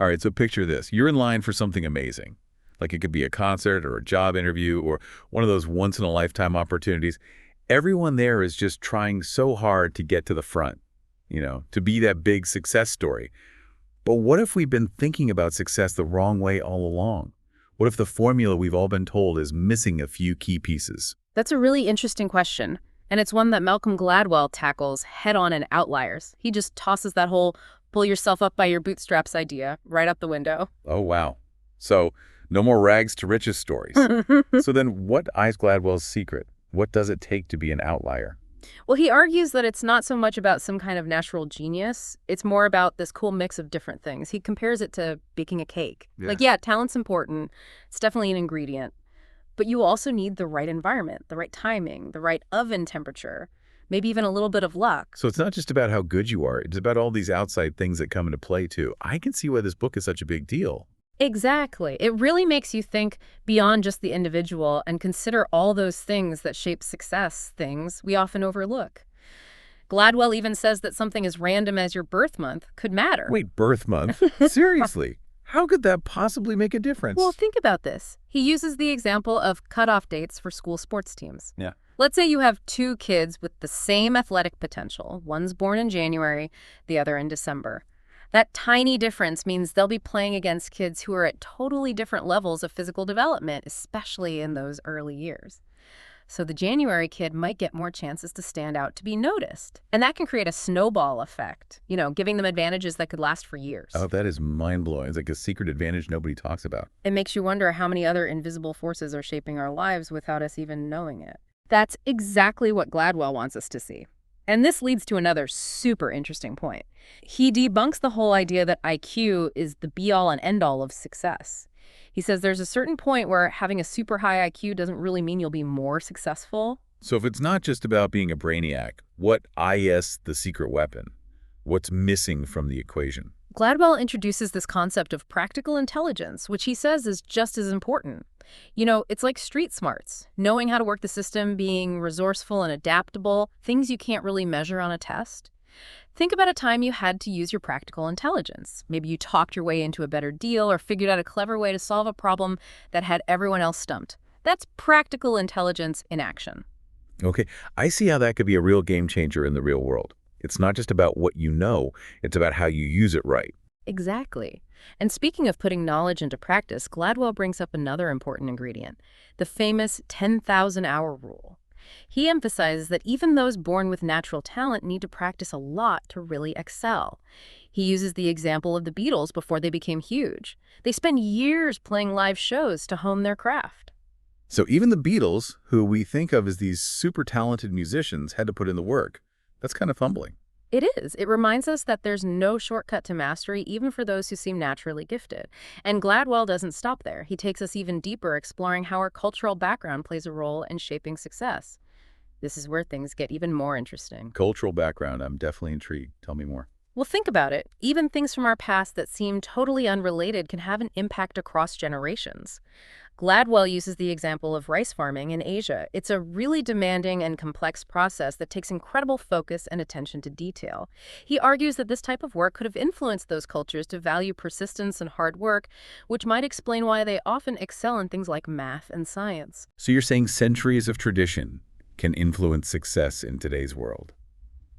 All right, so picture this. You're in line for something amazing. Like it could be a concert or a job interview or one of those once-in-a-lifetime opportunities. Everyone there is just trying so hard to get to the front, to be that big success story. But what if we've been thinking about success the wrong way all along? What if the formula we've all been told is missing a few key pieces? That's a really interesting question, and it's one that Malcolm Gladwell tackles head-on in Outliers. He just tosses that whole pull yourself up by your bootstraps idea right out the window. Oh, wow. So no more rags to riches stories. So then what is Gladwell's secret? What does it take to be an outlier? Well, he argues that it's not so much about some kind of natural genius. It's more about this cool mix of different things. He compares it to baking a cake. Yeah, talent's important. It's definitely an ingredient. But you also need the right environment, the right timing, the right oven temperature, maybe even a little bit of luck. So it's not just about how good you are. It's about all these outside things that come into play, too. I can see why this book is such a big deal. Exactly. It really makes you think beyond just the individual and consider all those things that shape success, things we often overlook. Gladwell even says that something as random as your birth month could matter. Wait, birth month? Seriously? How could that possibly make a difference? Well, think about this. He uses the example of cutoff dates for school sports teams. Yeah. Let's say you have two kids with the same athletic potential. One's born in January, the other in December. That tiny difference means they'll be playing against kids who are at totally different levels of physical development, especially in those early years. So the January kid might get more chances to stand out, to be noticed. And that can create a snowball effect, giving them advantages that could last for years. Oh, that is mind-blowing. It's like a secret advantage nobody talks about. It makes you wonder how many other invisible forces are shaping our lives without us even knowing it. That's exactly what Gladwell wants us to see. And this leads to another super interesting point. He debunks the whole idea that IQ is the be-all and end-all of success. He says there's a certain point where having a super high IQ doesn't really mean you'll be more successful. So if it's not just about being a brainiac, what is the secret weapon? What's missing from the equation? Gladwell introduces this concept of practical intelligence, which he says is just as important. It's like street smarts, knowing how to work the system, being resourceful and adaptable, things you can't really measure on a test. Think about a time you had to use your practical intelligence. Maybe you talked your way into a better deal or figured out a clever way to solve a problem that had everyone else stumped. That's practical intelligence in action. Okay, I see how that could be a real game changer in the real world. It's not just about what you know, it's about how you use it right. Exactly. And speaking of putting knowledge into practice, Gladwell brings up another important ingredient, the famous 10,000-hour rule. He emphasizes that even those born with natural talent need to practice a lot to really excel. He uses the example of the Beatles before they became huge. They spend years playing live shows to hone their craft. So even the Beatles, who we think of as these super talented musicians, had to put in the work. That's kind of humbling. It is. It reminds us that there's no shortcut to mastery, even for those who seem naturally gifted. And Gladwell doesn't stop there. He takes us even deeper, exploring how our cultural background plays a role in shaping success. This is where things get even more interesting. Cultural background. I'm definitely intrigued. Tell me more. Well, think about it. Even things from our past that seem totally unrelated can have an impact across generations. Gladwell uses the example of rice farming in Asia. It's a really demanding and complex process that takes incredible focus and attention to detail. He argues that this type of work could have influenced those cultures to value persistence and hard work, which might explain why they often excel in things like math and science. So you're saying centuries of tradition can influence success in today's world?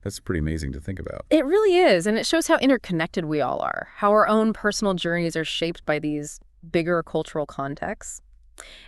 That's pretty amazing to think about. It really is, and it shows how interconnected we all are, how our own personal journeys are shaped by these bigger cultural contexts.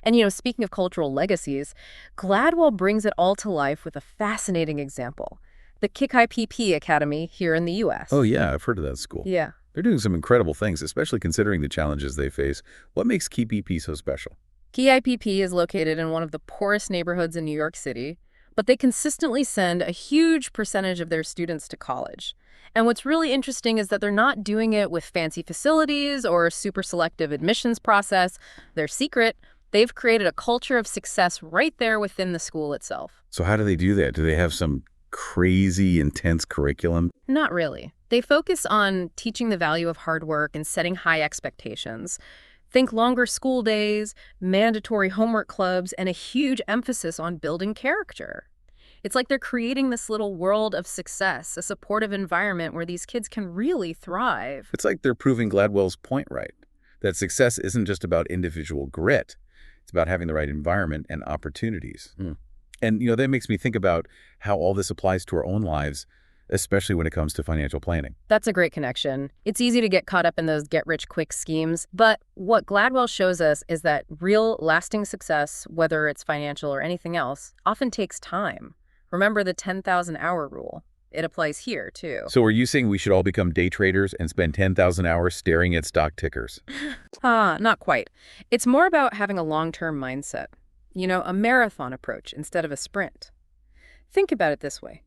And, speaking of cultural legacies, Gladwell brings it all to life with a fascinating example. The KIPP Academy here in the U.S. Oh, yeah, I've heard of that school. Yeah. They're doing some incredible things, especially considering the challenges they face. What makes KIPP so special? KIPP is located in one of the poorest neighborhoods in New York City, but they consistently send a huge percentage of their students to college. And what's really interesting is that they're not doing it with fancy facilities or a super selective admissions process. Their secret, they've created a culture of success right there within the school itself. So how do they do that? Do they have some crazy, intense curriculum? Not really. They focus on teaching the value of hard work and setting high expectations. Think longer school days, mandatory homework clubs, and a huge emphasis on building character. It's like they're creating this little world of success, a supportive environment where these kids can really thrive. It's like they're proving Gladwell's point right, that success isn't just about individual grit. It's about having the right environment and opportunities. And, that makes me think about how all this applies to our own lives, especially when it comes to financial planning. That's a great connection. It's easy to get caught up in those get-rich-quick schemes, but what Gladwell shows us is that real, lasting success, whether it's financial or anything else, often takes time. Remember the 10,000-hour rule. It applies here, too. So are you saying we should all become day traders and spend 10,000 hours staring at stock tickers? Not quite. It's more about having a long-term mindset. A marathon approach instead of a sprint. Think about it this way.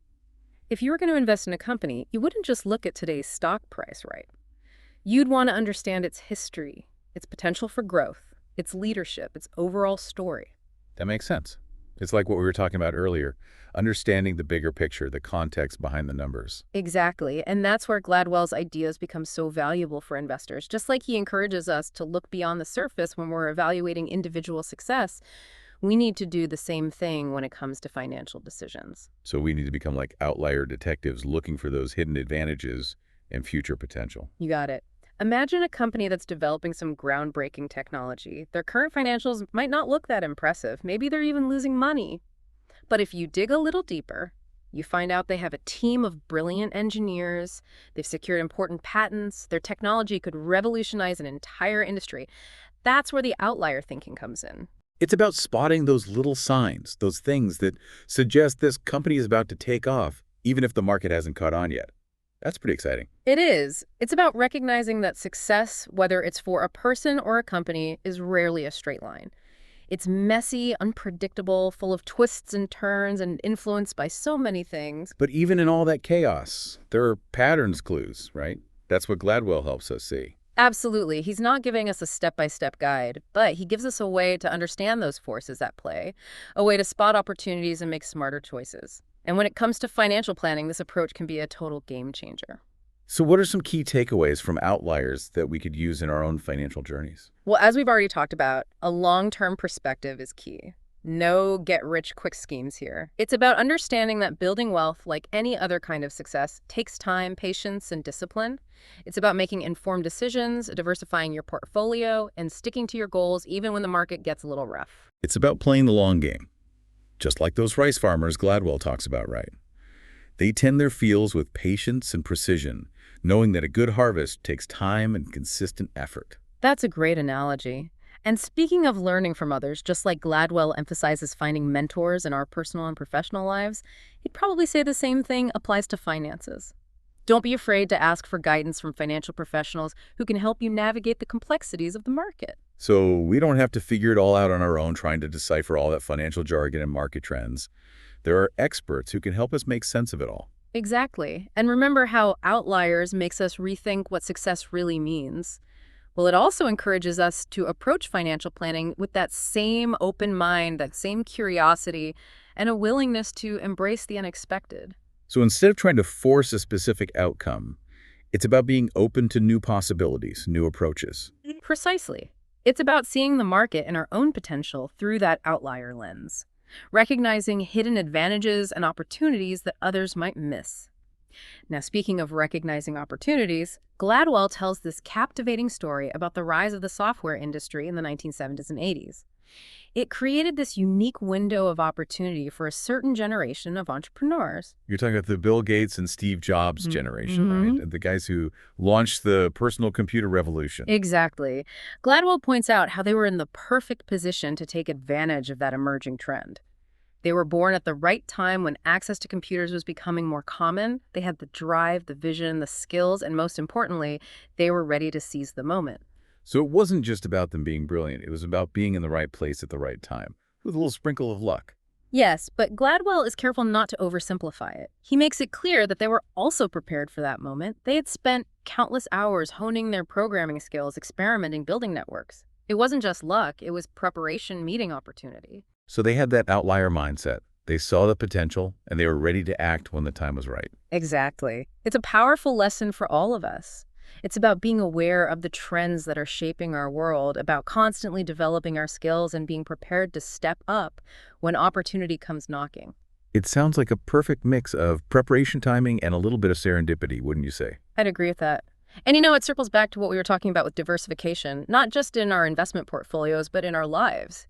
If you were going to invest in a company, you wouldn't just look at today's stock price, right? You'd want to understand its history, its potential for growth, its leadership, its overall story. That makes sense. It's like what we were talking about earlier, understanding the bigger picture, the context behind the numbers. Exactly, and that's where Gladwell's ideas become so valuable for investors. Just like he encourages us to look beyond the surface when we're evaluating individual success, we need to do the same thing when it comes to financial decisions. So we need to become like outlier detectives looking for those hidden advantages and future potential. You got it. Imagine a company that's developing some groundbreaking technology. Their current financials might not look that impressive. Maybe they're even losing money. But if you dig a little deeper, you find out they have a team of brilliant engineers, they've secured important patents, their technology could revolutionize an entire industry. That's where the outlier thinking comes in. It's about spotting those little signs, those things that suggest this company is about to take off, even if the market hasn't caught on yet. That's pretty exciting. It is. It's about recognizing that success, whether it's for a person or a company, is rarely a straight line. It's messy, unpredictable, full of twists and turns, and influenced by so many things. But even in all that chaos, there are patterns clues, right? That's what Gladwell helps us see. Absolutely. He's not giving us a step-by-step guide, but he gives us a way to understand those forces at play, a way to spot opportunities and make smarter choices. And when it comes to financial planning, this approach can be a total game changer. So what are some key takeaways from Outliers that we could use in our own financial journeys? Well, as we've already talked about, a long-term perspective is key. No get-rich-quick schemes here. It's about understanding that building wealth, like any other kind of success, takes time, patience, and discipline. It's about making informed decisions, diversifying your portfolio, and sticking to your goals even when the market gets a little rough. It's about playing the long game, just like those rice farmers Gladwell talks about, right? They tend their fields with patience and precision, knowing that a good harvest takes time and consistent effort. That's a great analogy. And speaking of learning from others, just like Gladwell emphasizes finding mentors in our personal and professional lives, he'd probably say the same thing applies to finances. Don't be afraid to ask for guidance from financial professionals who can help you navigate the complexities of the market. So we don't have to figure it all out on our own trying to decipher all that financial jargon and market trends. There are experts who can help us make sense of it all. Exactly. And remember how Outliers makes us rethink what success really means. Well, it also encourages us to approach financial planning with that same open mind, that same curiosity, and a willingness to embrace the unexpected. So instead of trying to force a specific outcome, it's about being open to new possibilities, new approaches. Precisely. It's about seeing the market and our own potential through that outlier lens, recognizing hidden advantages and opportunities that others might miss. Now, speaking of recognizing opportunities, Gladwell tells this captivating story about the rise of the software industry in the 1970s and 80s. It created this unique window of opportunity for a certain generation of entrepreneurs. You're talking about the Bill Gates and Steve Jobs generation, right? The guys who launched the personal computer revolution. Exactly. Gladwell points out how they were in the perfect position to take advantage of that emerging trend. They were born at the right time when access to computers was becoming more common. They had the drive, the vision, the skills, and most importantly, they were ready to seize the moment. So it wasn't just about them being brilliant. It was about being in the right place at the right time, with a little sprinkle of luck. Yes, but Gladwell is careful not to oversimplify it. He makes it clear that they were also prepared for that moment. They had spent countless hours honing their programming skills, experimenting, building networks. It wasn't just luck, it was preparation meeting opportunity. So they had that outlier mindset. They saw the potential, and they were ready to act when the time was right. Exactly. It's a powerful lesson for all of us. It's about being aware of the trends that are shaping our world, about constantly developing our skills and being prepared to step up when opportunity comes knocking. It sounds like a perfect mix of preparation timing and a little bit of serendipity, wouldn't you say? I'd agree with that. And it circles back to what we were talking about with diversification, not just in our investment portfolios, but in our lives.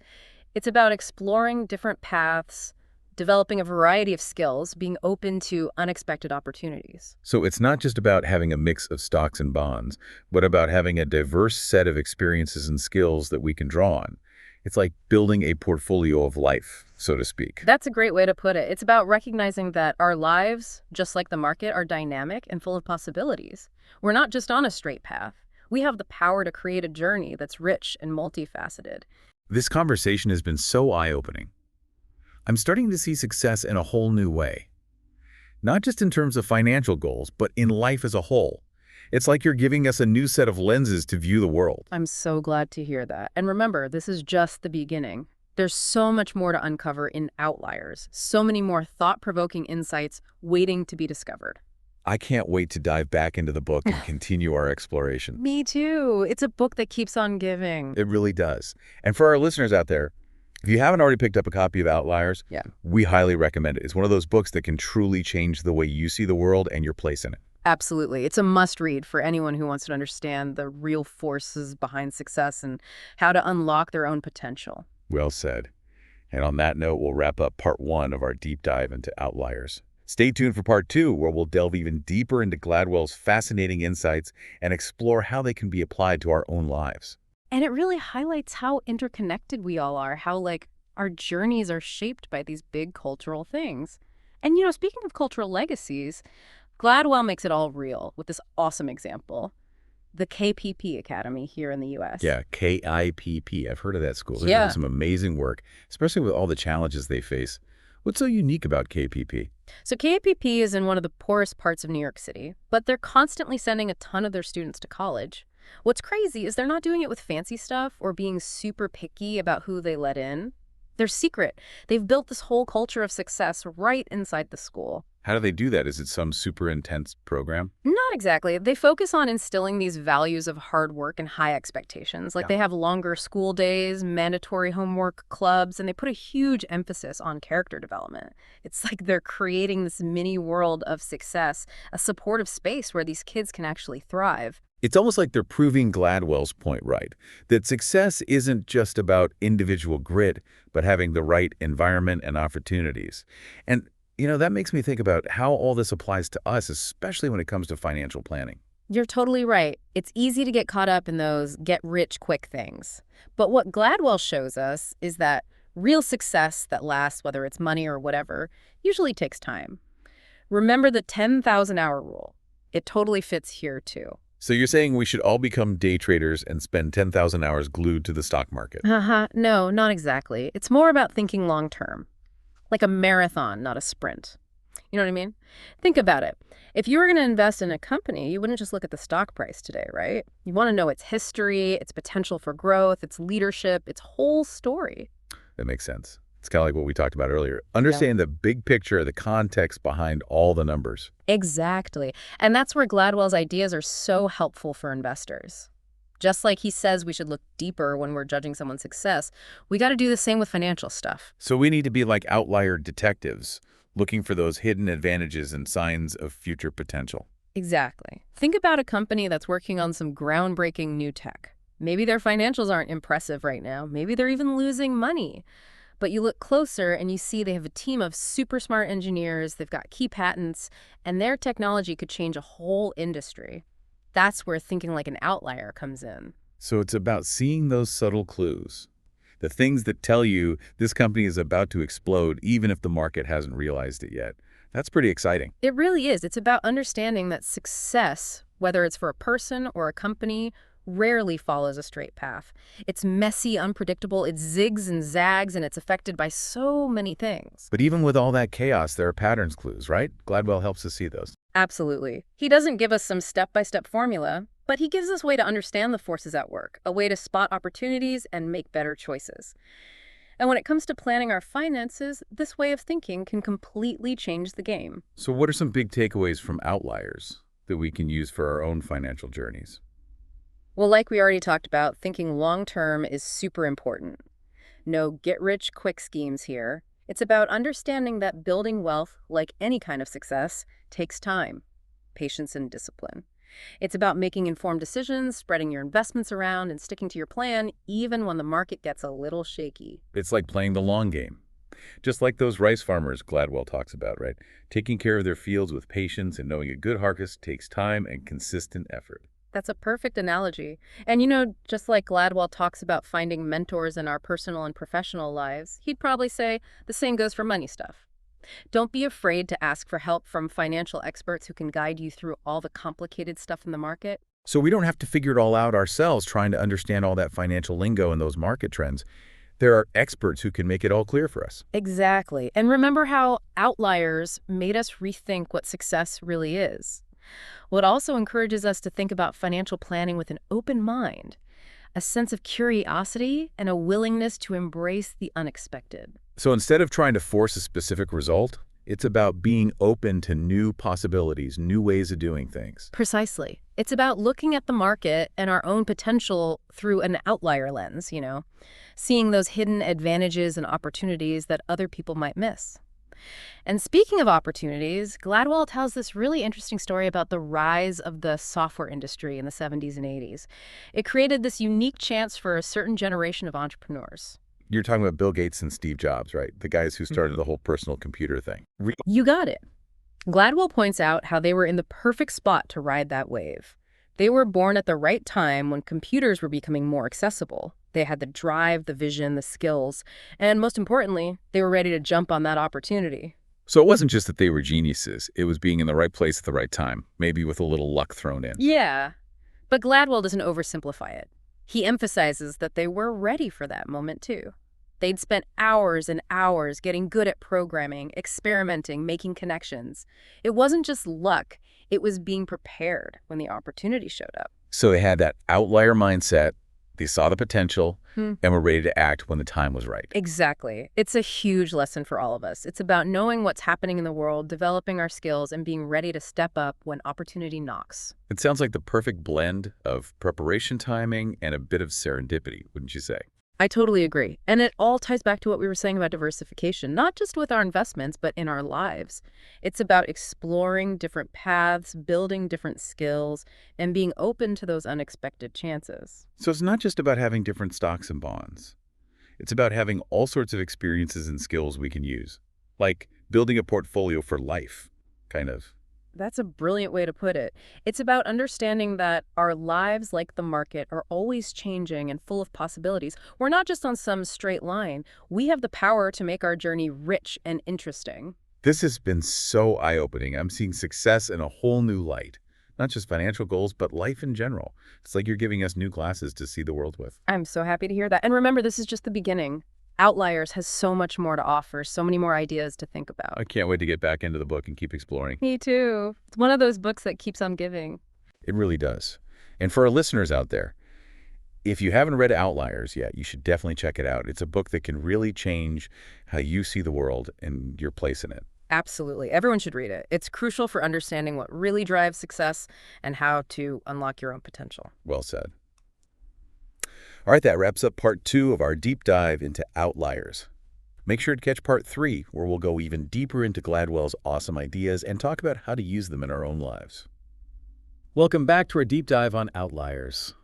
It's about exploring different paths, developing a variety of skills, being open to unexpected opportunities. So it's not just about having a mix of stocks and bonds, but about having a diverse set of experiences and skills that we can draw on. It's like building a portfolio of life, so to speak. That's a great way to put it. It's about recognizing that our lives, just like the market, are dynamic and full of possibilities. We're not just on a straight path. We have the power to create a journey that's rich and multifaceted. This conversation has been so eye-opening. I'm starting to see success in a whole new way. Not just in terms of financial goals, but in life as a whole. It's like you're giving us a new set of lenses to view the world. I'm so glad to hear that. And remember, this is just the beginning. There's so much more to uncover in Outliers, so many more thought-provoking insights waiting to be discovered. I can't wait to dive back into the book and continue our exploration. Me too. It's a book that keeps on giving. It really does. And for our listeners out there, if you haven't already picked up a copy of Outliers, Yeah. we highly recommend it. It's one of those books that can truly change the way you see the world and your place in it. Absolutely. It's a must-read for anyone who wants to understand the real forces behind success and how to unlock their own potential. Well said. And on that note, we'll wrap up part 1 of our deep dive into Outliers. Stay tuned for part 2, where we'll delve even deeper into Gladwell's fascinating insights and explore how they can be applied to our own lives. And it really highlights how interconnected we all are, how, our journeys are shaped by these big cultural things. And, speaking of cultural legacies, Gladwell makes it all real with this awesome example. The KPP Academy here in the U.S. Yeah, KIPP. I've heard of that school. They're Yeah. doing some amazing work, especially with all the challenges they face. What's so unique about KPP? So KPP is in one of the poorest parts of New York City, but they're constantly sending a ton of their students to college. What's crazy is they're not doing it with fancy stuff or being super picky about who they let in. They're secret. They've built this whole culture of success right inside the school. How do they do that? Is it some super intense program? Not exactly. They focus on instilling these values of hard work and high expectations. Yeah. They have longer school days, mandatory homework clubs, and they put a huge emphasis on character development. It's like they're creating this mini world of success, a supportive space where these kids can actually thrive. It's almost like they're proving Gladwell's point right, that success isn't just about individual grit, but having the right environment and opportunities. And that makes me think about how all this applies to us, especially when it comes to financial planning. You're totally right. It's easy to get caught up in those get-rich-quick things. But what Gladwell shows us is that real success that lasts, whether it's money or whatever, usually takes time. Remember the 10,000-hour rule. It totally fits here, too. So you're saying we should all become day traders and spend 10,000 hours glued to the stock market? No, not exactly. It's more about thinking long-term. Like a marathon, not a sprint. You know what I mean? Think about it. If you were going to invest in a company, you wouldn't just look at the stock price today, right? You want to know its history, its potential for growth, its leadership, its whole story. That makes sense. It's kind of like what we talked about earlier. Understand the big picture, the context behind all the numbers. Exactly. And that's where Gladwell's ideas are so helpful for investors. Just like he says we should look deeper when we're judging someone's success, we got to do the same with financial stuff. So we need to be like outlier detectives, looking for those hidden advantages and signs of future potential. Exactly. Think about a company that's working on some groundbreaking new tech. Maybe their financials aren't impressive right now. Maybe they're even losing money. But you look closer and you see they have a team of super smart engineers, they've got key patents, and their technology could change a whole industry. That's where thinking like an outlier comes in. So it's about seeing those subtle clues, the things that tell you this company is about to explode even if the market hasn't realized it yet. That's pretty exciting. It really is. It's about understanding that success, whether it's for a person or a company, rarely follows a straight path. It's messy, unpredictable, it zigs and zags, and it's affected by so many things. But even with all that chaos, there are patterns clues, right? Gladwell helps us see those. Absolutely. He doesn't give us some step-by-step formula, but he gives us a way to understand the forces at work, a way to spot opportunities and make better choices. And when it comes to planning our finances, this way of thinking can completely change the game. So what are some big takeaways from Outliers that we can use for our own financial journeys? Well, like we already talked about, thinking long-term is super important. No get-rich-quick schemes here. It's about understanding that building wealth, like any kind of success, takes time, patience, and discipline. It's about making informed decisions, spreading your investments around, and sticking to your plan even when the market gets a little shaky. It's like playing the long game. Just like those rice farmers Gladwell talks about, right? Taking care of their fields with patience and knowing a good harvest takes time and consistent effort. That's a perfect analogy. And just like Gladwell talks about finding mentors in our personal and professional lives, he'd probably say the same goes for money stuff. Don't be afraid to ask for help from financial experts who can guide you through all the complicated stuff in the market. So we don't have to figure it all out ourselves trying to understand all that financial lingo and those market trends. There are experts who can make it all clear for us. Exactly. And remember how Outliers made us rethink what success really is. Well, it also encourages us to think about financial planning with an open mind, a sense of curiosity, and a willingness to embrace the unexpected. So instead of trying to force a specific result, it's about being open to new possibilities, new ways of doing things. Precisely. It's about looking at the market and our own potential through an outlier lens, seeing those hidden advantages and opportunities that other people might miss. And speaking of opportunities, Gladwell tells this really interesting story about the rise of the software industry in the 70s and 80s. It created this unique chance for a certain generation of entrepreneurs. You're talking about Bill Gates and Steve Jobs, right? The guys who started the whole personal computer thing. You got it. Gladwell points out how they were in the perfect spot to ride that wave. They were born at the right time when computers were becoming more accessible. They had the drive, the vision, the skills, and most importantly, they were ready to jump on that opportunity. So it wasn't just that they were geniuses. It was being in the right place at the right time, maybe with a little luck thrown in. Yeah, but Gladwell doesn't oversimplify it. He emphasizes that they were ready for that moment, too. They'd spent hours and hours getting good at programming, experimenting, making connections. It wasn't just luck. It was being prepared when the opportunity showed up. So they had that outlier mindset, they saw the potential, Hmm. and were ready to act when the time was right. Exactly. It's a huge lesson for all of us. It's about knowing what's happening in the world, developing our skills, and being ready to step up when opportunity knocks. It sounds like the perfect blend of preparation timing and a bit of serendipity, wouldn't you say? I totally agree. And it all ties back to what we were saying about diversification, not just with our investments, but in our lives. It's about exploring different paths, building different skills, and being open to those unexpected chances. So it's not just about having different stocks and bonds. It's about having all sorts of experiences and skills we can use, like building a portfolio for life, kind of. That's a brilliant way to put it. It's about understanding that our lives, like the market, are always changing and full of possibilities. We're not just on some straight line. We have the power to make our journey rich and interesting. This has been so eye-opening. I'm seeing success in a whole new light. Not just financial goals, but life in general. It's like you're giving us new glasses to see the world with. I'm so happy to hear that. And remember, this is just the beginning. Outliers has so much more to offer, so many more ideas to think about. I can't wait to get back into the book and keep exploring. Me too. It's one of those books that keeps on giving. It really does. And for our listeners out there, if you haven't read Outliers yet, you should definitely check it out. It's a book that can really change how you see the world and your place in it. Absolutely. Everyone should read it. It's crucial for understanding what really drives success and how to unlock your own potential. Well said. All right, that wraps up part 2 of our deep dive into Outliers. Make sure to catch part 3, where we'll go even deeper into Gladwell's awesome ideas and talk about how to use them in our own lives. Welcome back to our deep dive on Outliers.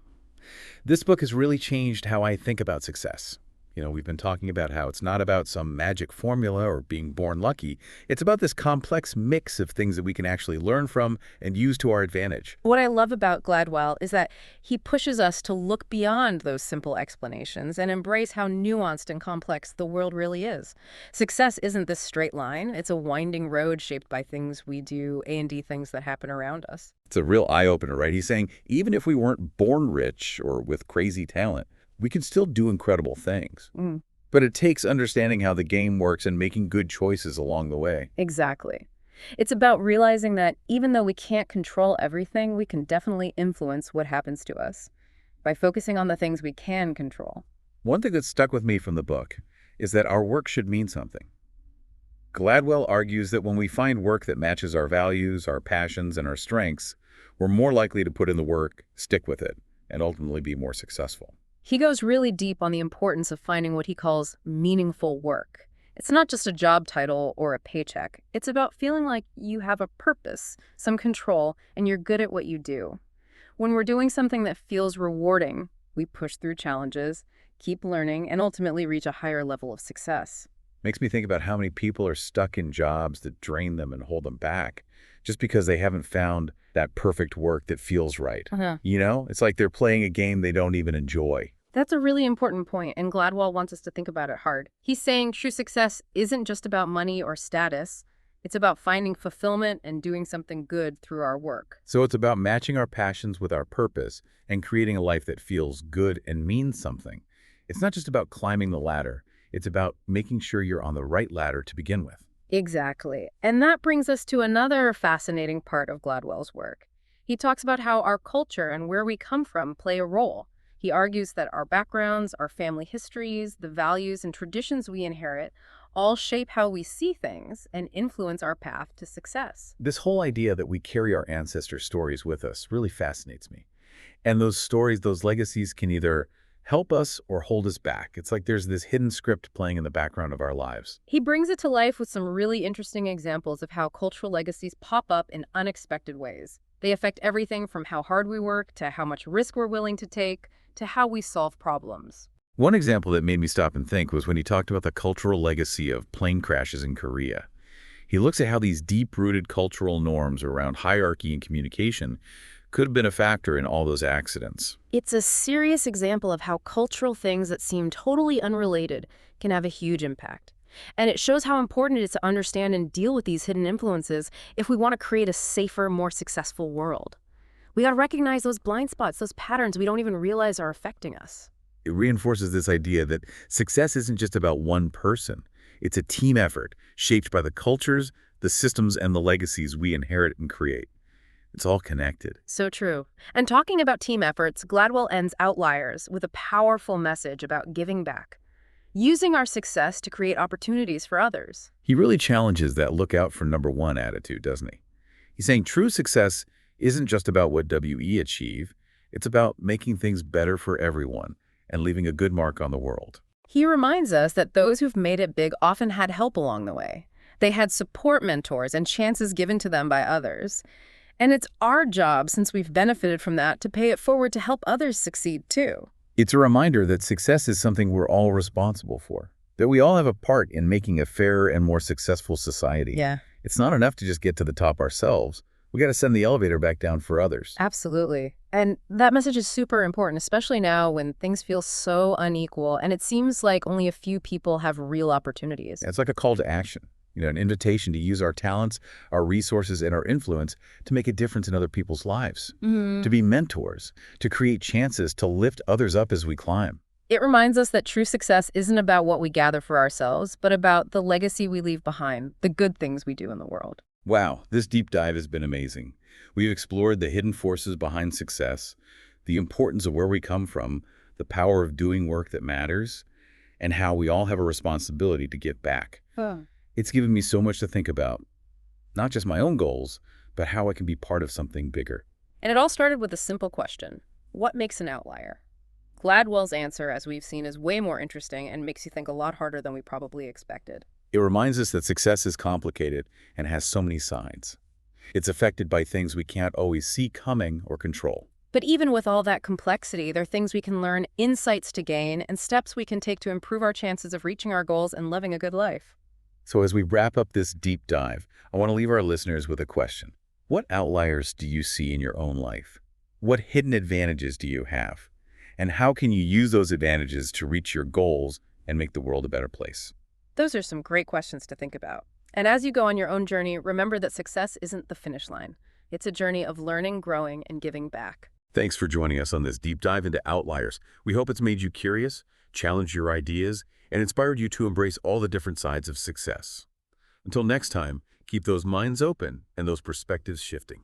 This book has really changed how I think about success. We've been talking about how it's not about some magic formula or being born lucky. It's about this complex mix of things that we can actually learn from and use to our advantage. What I love about Gladwell is that he pushes us to look beyond those simple explanations and embrace how nuanced and complex the world really is. Success isn't this straight line. It's a winding road shaped by things we do, A&D things that happen around us. It's a real eye-opener, right? He's saying even if we weren't born rich or with crazy talent, we can still do incredible things. But it takes understanding how the game works and making good choices along the way. Exactly. It's about realizing that even though we can't control everything, we can definitely influence what happens to us by focusing on the things we can control. One thing that stuck with me from the book is that our work should mean something. Gladwell argues that when we find work that matches our values, our passions, and our strengths, we're more likely to put in the work, stick with it, and ultimately be more successful. He goes really deep on the importance of finding what he calls meaningful work. It's not just a job title or a paycheck. It's about feeling like you have a purpose, some control, and you're good at what you do. When we're doing something that feels rewarding, we push through challenges, keep learning, and ultimately reach a higher level of success. Makes me think about how many people are stuck in jobs that drain them and hold them back just because they haven't found that perfect work that feels right. Uh-huh. It's like they're playing a game they don't even enjoy. That's a really important point, and Gladwell wants us to think about it hard. He's saying true success isn't just about money or status. It's about finding fulfillment and doing something good through our work. So it's about matching our passions with our purpose and creating a life that feels good and means something. It's not just about climbing the ladder. It's about making sure you're on the right ladder to begin with. Exactly. And that brings us to another fascinating part of Gladwell's work. He talks about how our culture and where we come from play a role. He argues that our backgrounds, our family histories, the values and traditions we inherit all shape how we see things and influence our path to success. This whole idea that we carry our ancestor stories with us really fascinates me. And those stories, those legacies can either help us or hold us back. It's like there's this hidden script playing in the background of our lives. He brings it to life with some really interesting examples of how cultural legacies pop up in unexpected ways. They affect everything from how hard we work to how much risk we're willing to take to how we solve problems. One example that made me stop and think was when he talked about the cultural legacy of plane crashes in Korea. He looks at how these deep-rooted cultural norms around hierarchy and communication could have been a factor in all those accidents. It's a serious example of how cultural things that seem totally unrelated can have a huge impact. And it shows how important it is to understand and deal with these hidden influences if we want to create a safer, more successful world. We got to recognize those blind spots, those patterns we don't even realize are affecting us. It reinforces this idea that success isn't just about one person. It's a team effort shaped by the cultures, the systems, and the legacies we inherit and create. It's all connected. So true. And talking about team efforts, Gladwell ends Outliers with a powerful message about giving back, using our success to create opportunities for others. He really challenges that look out for number one attitude, doesn't he? He's saying true success isn't just about what we achieve. It's about making things better for everyone and leaving a good mark on the world. He reminds us that those who've made it big often had help along the way. They had support mentors and chances given to them by others. And it's our job, since we've benefited from that, to pay it forward to help others succeed too. It's a reminder that success is something we're all responsible for, that we all have a part in making a fairer and more successful society. Yeah. It's not enough to just get to the top ourselves. We got to send the elevator back down for others. Absolutely. And that message is super important, especially now when things feel so unequal and it seems like only a few people have real opportunities. It's like a call to action, an invitation to use our talents, our resources, and our influence to make a difference in other people's lives, to be mentors, to create chances to lift others up as we climb. It reminds us that true success isn't about what we gather for ourselves, but about the legacy we leave behind, the good things we do in the world. Wow, this deep dive has been amazing. We've explored the hidden forces behind success, the importance of where we come from, the power of doing work that matters, and how we all have a responsibility to give back. It's given me so much to think about, not just my own goals, but how I can be part of something bigger. And it all started with a simple question. What makes an outlier? Gladwell's answer, as we've seen, is way more interesting and makes you think a lot harder than we probably expected. It reminds us that success is complicated and has so many sides. It's affected by things we can't always see coming or control. But even with all that complexity, there are things we can learn, insights to gain, and steps we can take to improve our chances of reaching our goals and living a good life. So as we wrap up this deep dive, I want to leave our listeners with a question. What outliers do you see in your own life? What hidden advantages do you have? And how can you use those advantages to reach your goals and make the world a better place? Those are some great questions to think about. And as you go on your own journey, remember that success isn't the finish line. It's a journey of learning, growing, and giving back. Thanks for joining us on this deep dive into Outliers. We hope it's made you curious, challenged your ideas, and inspired you to embrace all the different sides of success. Until next time, keep those minds open and those perspectives shifting.